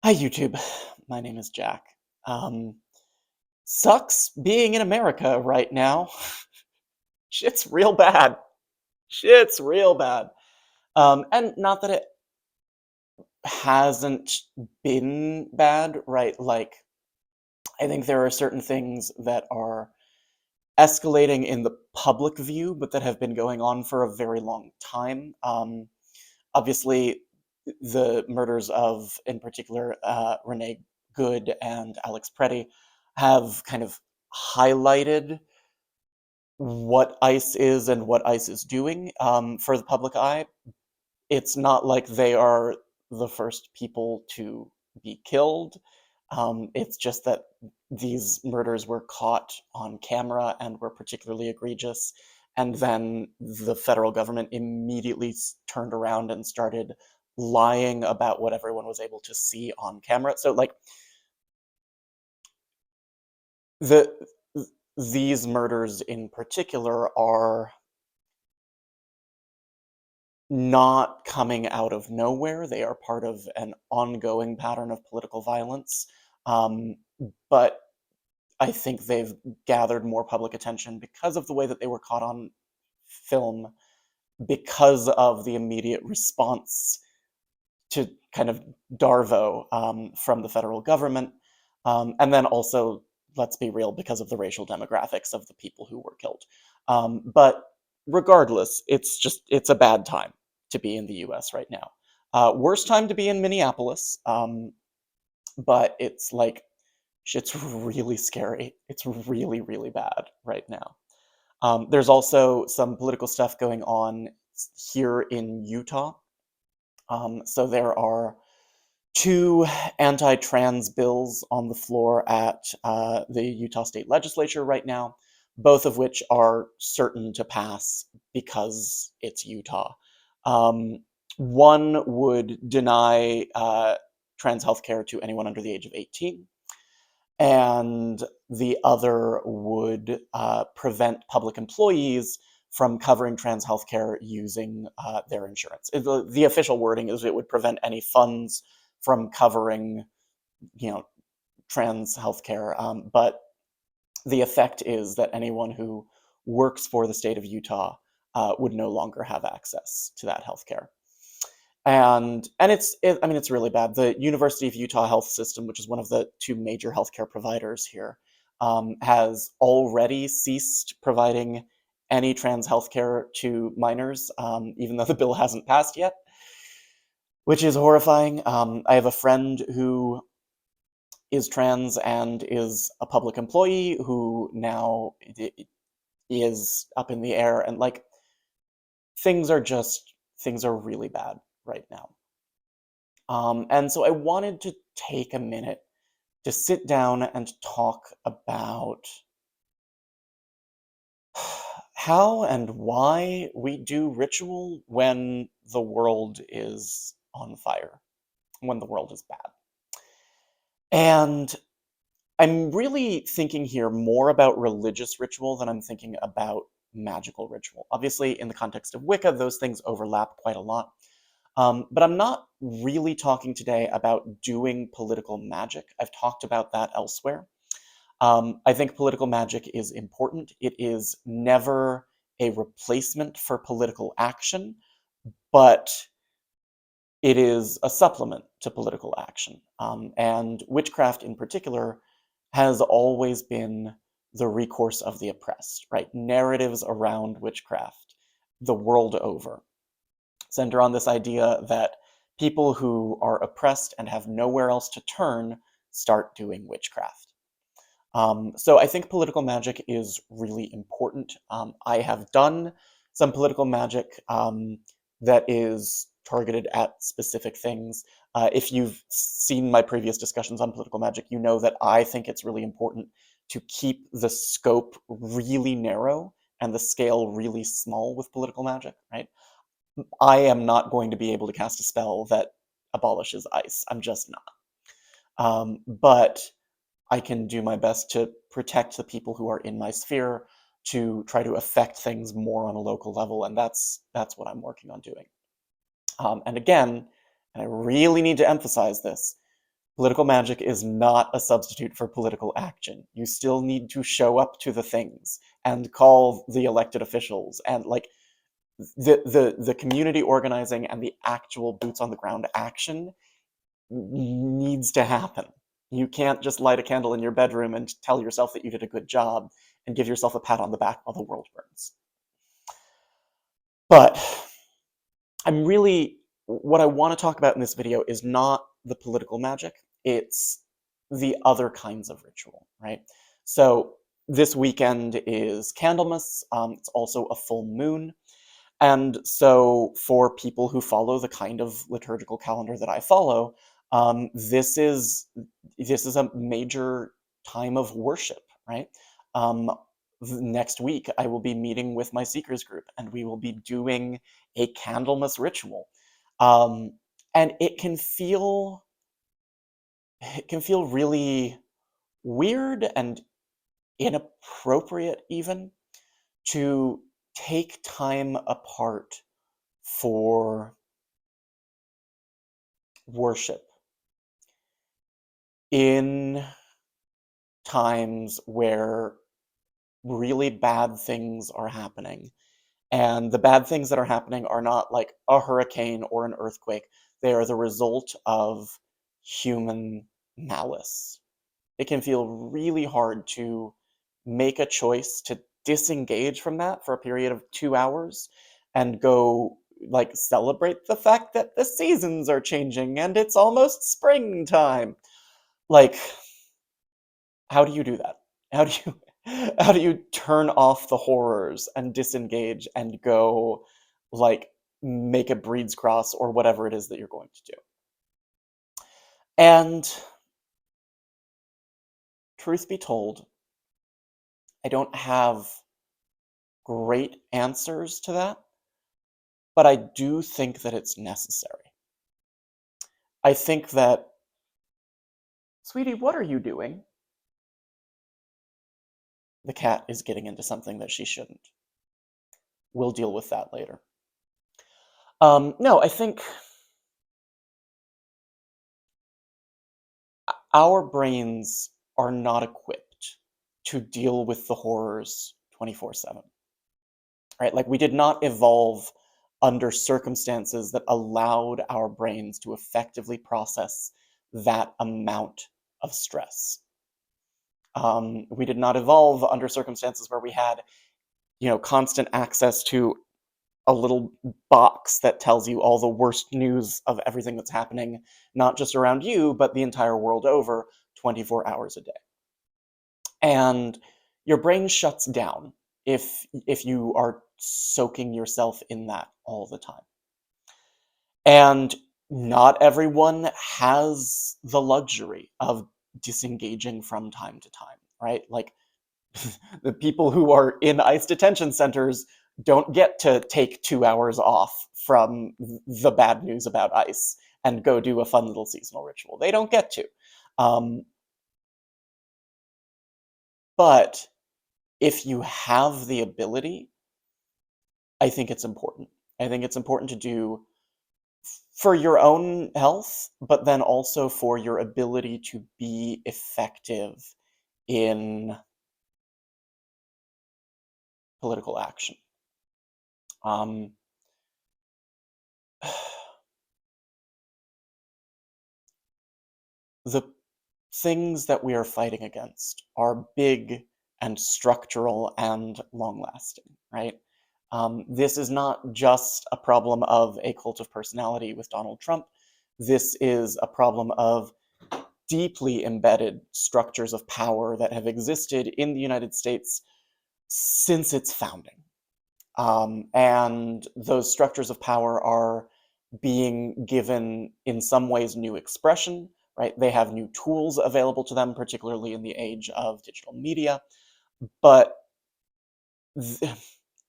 Hi, YouTube. My name is Jack. Um, Sucks being in America right now. Shit's real bad. Shit's real bad. And not that it hasn't been bad, right? Like, I think there are certain things that are escalating in the public view, but that have been going on for a very long time. Obviously, the murders of, in particular, Renee Good and Alex Preddy have kind of highlighted what ICE is and what ICE is doing for the public eye. It's not like they are the first people to be killed. It's just that these murders were caught on camera and were particularly egregious. And then the federal government immediately turned around and started lying about what everyone was able to see on camera. So, like, the these murders in particular are not coming out of nowhere. They are part of an ongoing pattern of political violence. Um, but I think they've gathered more public attention because of the way that they were caught on film, because of the immediate response to kind of Darvo from the federal government. And then also, let's be real, because of the racial demographics of the people who were killed. But regardless, it's a bad time to be in the US right now. Worst time to be in Minneapolis, but it's like shit's really scary. It's really, really bad right now. There's also some political stuff going on here in Utah. So there are two anti-trans bills on the floor at the Utah State Legislature right now, both of which are certain to pass because it's Utah. One would deny trans healthcare to anyone under the age of 18, and the other would prevent public employees from covering trans healthcare using their insurance. The official wording is it would prevent any funds from covering, you know, trans healthcare, but the effect is that anyone who works for the state of Utah would no longer have access to that healthcare. And I mean, it's really bad. The University of Utah Health System, which is one of the two major healthcare providers here, has already ceased providing any trans healthcare to minors, even though the bill hasn't passed yet, which is horrifying. I have a friend who is trans and is a public employee who now is up in the air, and like things are really bad right now. And so I wanted to take a minute to sit down and talk about how and why we do ritual when the world is on fire, when the world is bad. And I'm really thinking here more about religious ritual than I'm thinking about magical ritual. Obviously, in the context of Wicca, those things overlap quite a lot. But I'm not really talking today about doing political magic. I've talked about that elsewhere. I think political magic is important. It is never a replacement for political action, but it is a supplement to political action. And witchcraft in particular has always been the recourse of the oppressed, right? Narratives around witchcraft the world over center on this idea that people who are oppressed and have nowhere else to turn start doing witchcraft. So I think political magic is really important. I have done some political magic that is targeted at specific things. If you've seen my previous discussions on political magic, you know that I think it's really important to keep the scope really narrow and the scale really small with political magic, right? I am not going to be able to cast a spell that abolishes ice. I'm just not. But I can do my best to protect the people who are in my sphere, to try to affect things more on a local level, and that's what I'm working on doing. And again, and I really need to emphasize this, Political magic is not a substitute for political action. You still need to show up to the things and call the elected officials, and like the community organizing and the actual boots on the ground action needs to happen. You can't just light a candle in your bedroom and tell yourself that you did a good job and give yourself a pat on the back while the world burns. But what I want to talk about in this video is not the political magic, it's the other kinds of ritual, right? So this weekend is Candlemas, it's also a full moon, and so for people who follow the kind of liturgical calendar that I follow, this is a major time of worship, right? Um, Next week, I will be meeting with my Seekers group, and we will be doing a Candlemas ritual. Um, and it can feel really weird and inappropriate even to take time apart for worship in times where really bad things are happening. And the bad things that are happening are not like a hurricane or an earthquake. They are the result of human malice. It can feel really hard to make a choice to disengage from that for a period of 2 hours and go like celebrate the fact that the seasons are changing and it's almost springtime. Like, how do you do that? How do you how do you turn off the horrors and disengage and go like make a breed's cross or whatever it is that you're going to do? And truth be told, I don't have great answers to that, but I do think that it's necessary. I think that, sweetie, what are you doing? The cat is getting into something that she shouldn't. We'll deal with that later. No, I think our brains are not equipped to deal with the horrors 24/7, right? Like, we did not evolve under circumstances that allowed our brains to effectively process that amount of stress. We did not evolve under circumstances where we had, constant access to a little box that tells you all the worst news of everything that's happening, not just around you, but the entire world over, 24 hours a day. And your brain shuts down if you are soaking yourself in that all the time. And not everyone has the luxury of disengaging from time to time, right? Like, the people who are in ICE detention centers don't get to take 2 hours off from the bad news about ICE and go do a fun little seasonal ritual. They don't get to. Um, but if you have the ability, I think it's important. I think it's important to do for your own health, but then also for your ability to be effective in political action. Um, the things that we are fighting against are big and structural and long lasting, right? This is not just a problem of a cult of personality with Donald Trump. This is a problem of deeply embedded structures of power that have existed in the United States since its founding. And those structures of power are being given, in some ways, new expression, right? They have new tools available to them, particularly in the age of digital media. But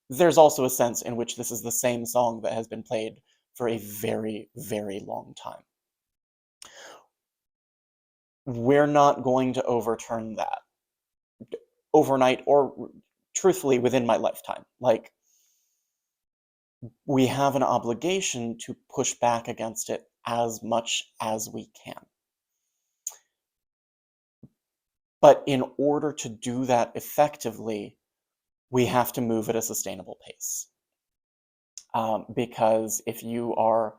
there's also a sense in which this is the same song that has been played for a very, very long time. We're not going to overturn that overnight or truthfully within my lifetime. Like, we have an obligation to push back against it as much as we can. But in order to do that effectively, we have to move at a sustainable pace. Because if you are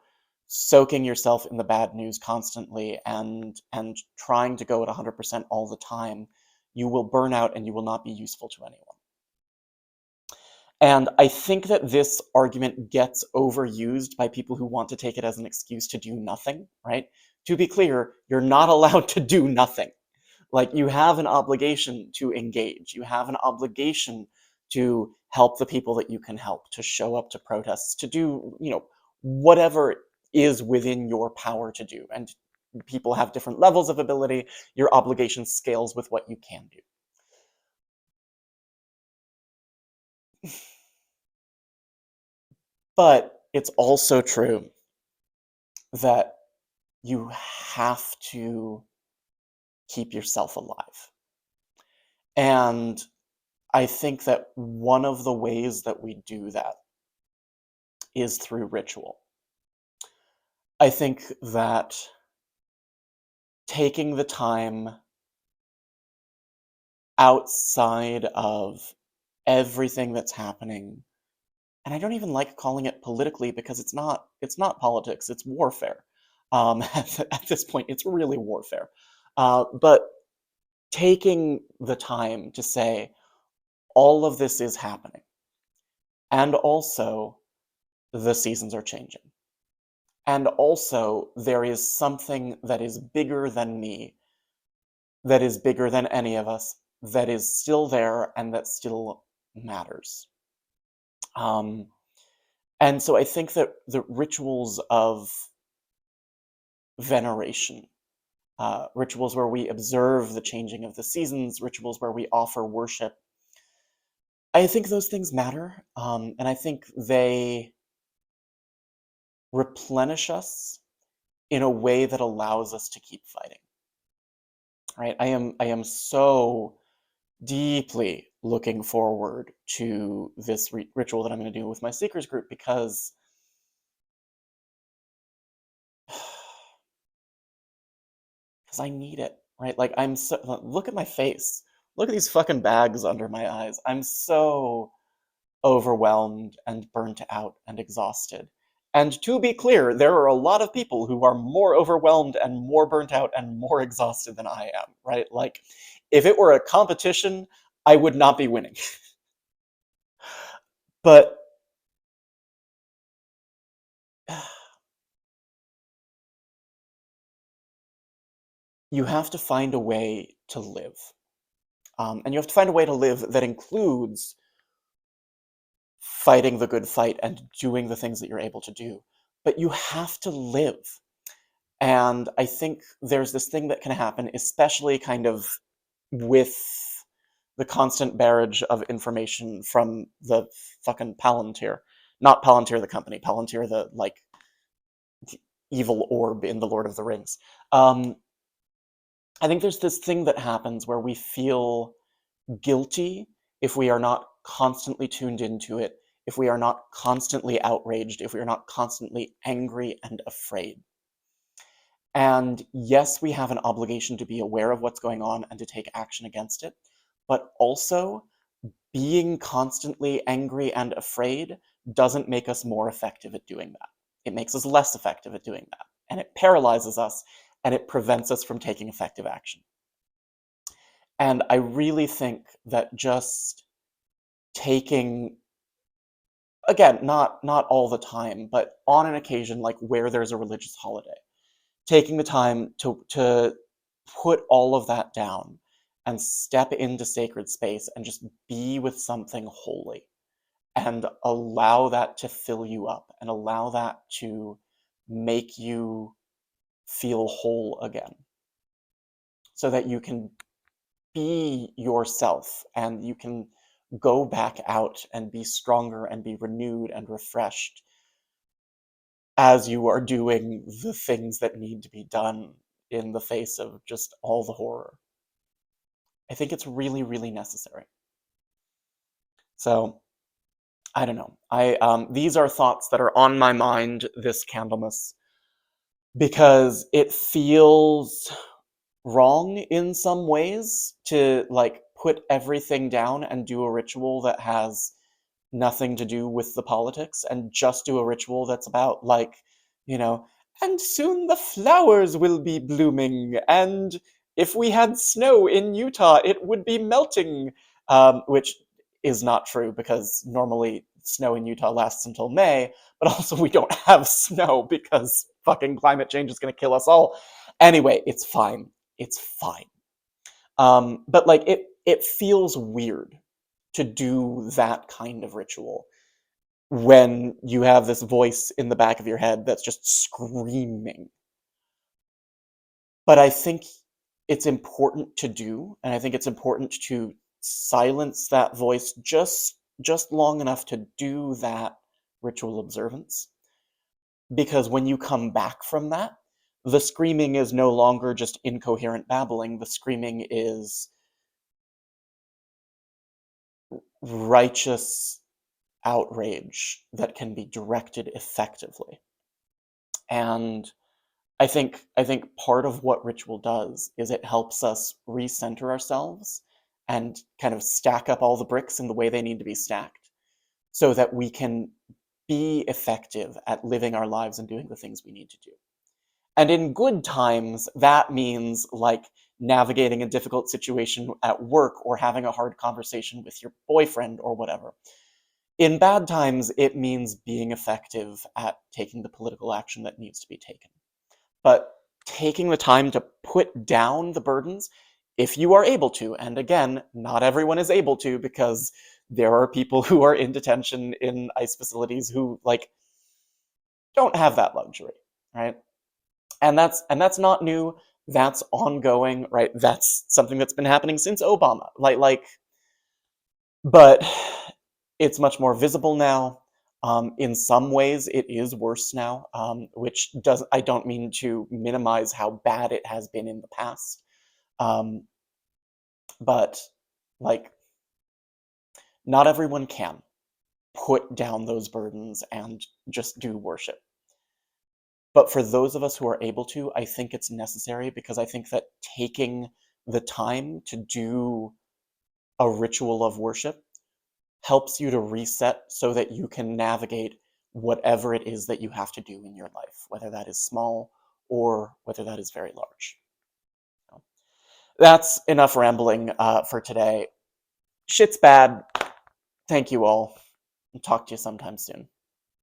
soaking yourself in the bad news constantly and trying to go at 100% all the time, you will burn out and you will not be useful to anyone. And I think that this argument gets overused by people who want to take it as an excuse to do nothing, right? To be clear, you're not allowed to do nothing. Like, you have an obligation to engage. You have an obligation to help the people that you can help, to show up to protests, to do, whatever is within your power to do. And people have different levels of ability. Your obligation scales with what you can do. But it's also true that you have to keep yourself alive. And I think that one of the ways that we do that is through ritual. I think that taking the time outside of everything that's happening, and I don't even like calling it politically because it's not politics, it's warfare. At this point, it's really warfare. But taking the time to say, all of this is happening, and also the seasons are changing. And also, there is something that is bigger than me, that is bigger than any of us, that is still there and that still matters. Um, and so I think that the rituals of veneration, rituals where we observe the changing of the seasons, rituals where we offer worship, I think those things matter. And I think they replenish us in a way that allows us to keep fighting. Right? I am so deeply looking forward to this ritual that I'm going to do with my Seekers group because I need it, right? Like, look at my face. Look at these fucking bags under my eyes. I'm so overwhelmed and burnt out and exhausted. And to be clear, there are a lot of people who are more overwhelmed and more burnt out and more exhausted than I am, right? Like, if it were a competition, I would not be winning. But you have to find a way to live. And you have to find a way to live that includes fighting the good fight and doing the things that you're able to do. But you have to live. And I think there's this thing that can happen, especially kind of with the constant barrage of information from the fucking Palantir. Not Palantir the company, Palantir the, like, evil orb in The Lord of the Rings. I think there's this thing that happens where we feel guilty if we are not constantly tuned into it, if we are not constantly outraged, if we are not constantly angry and afraid. And yes, we have an obligation to be aware of what's going on and to take action against it, but also being constantly angry and afraid doesn't make us more effective at doing that. It makes us less effective at doing that, and it paralyzes us, and it prevents us from taking effective action. And I really think that just taking, again, not all the time, but on an occasion, like where there's a religious holiday, taking the time to put all of that down and step into sacred space and just be with something holy and allow that to fill you up and allow that to make you feel whole again so that you can be yourself and you can go back out and be stronger and be renewed and refreshed as you are doing the things that need to be done in the face of just all the horror. I think it's really, really necessary. So, I don't know. These are thoughts that are on my mind this Candlemas because it feels wrong in some ways to like put everything down and do a ritual that has nothing to do with the politics and just do a ritual that's about like, you know, and soon the flowers will be blooming, and if we had snow in Utah, it would be melting, which is not true because normally snow in Utah lasts until May, but also we don't have snow because fucking climate change is going to kill us all. Anyway, it's fine. It's fine. But like it feels weird to do that kind of ritual when you have this voice in the back of your head that's just screaming. But I think it's important to do, and I think it's important to silence that voice just long enough to do that ritual observance. Because when you come back from that, the screaming is no longer just incoherent babbling. The screaming is righteous outrage that can be directed effectively. And I think part of what ritual does is it helps us recenter ourselves and kind of stack up all the bricks in the way they need to be stacked so that we can be effective at living our lives and doing the things we need to do. And in good times, that means like navigating a difficult situation at work or having a hard conversation with your boyfriend or whatever. In bad times, it means being effective at taking the political action that needs to be taken. But taking the time to put down the burdens, if you are able to, and again, not everyone is able to because there are people who are in detention in ICE facilities who like don't have that luxury, right? And that's not new. That's ongoing, right? That's something that's been happening since Obama. But it's much more visible now. In some ways, it is worse now, which does I don't mean to minimize how bad it has been in the past, um, but like not everyone can put down those burdens and just do worship. But for those of us who are able to, I think it's necessary because I think that taking the time to do a ritual of worship helps you to reset so that you can navigate whatever it is that you have to do in your life, whether that is small or whether that is very large. So that's enough rambling for today. Shit's bad. Thank you all. Talk to you sometime soon.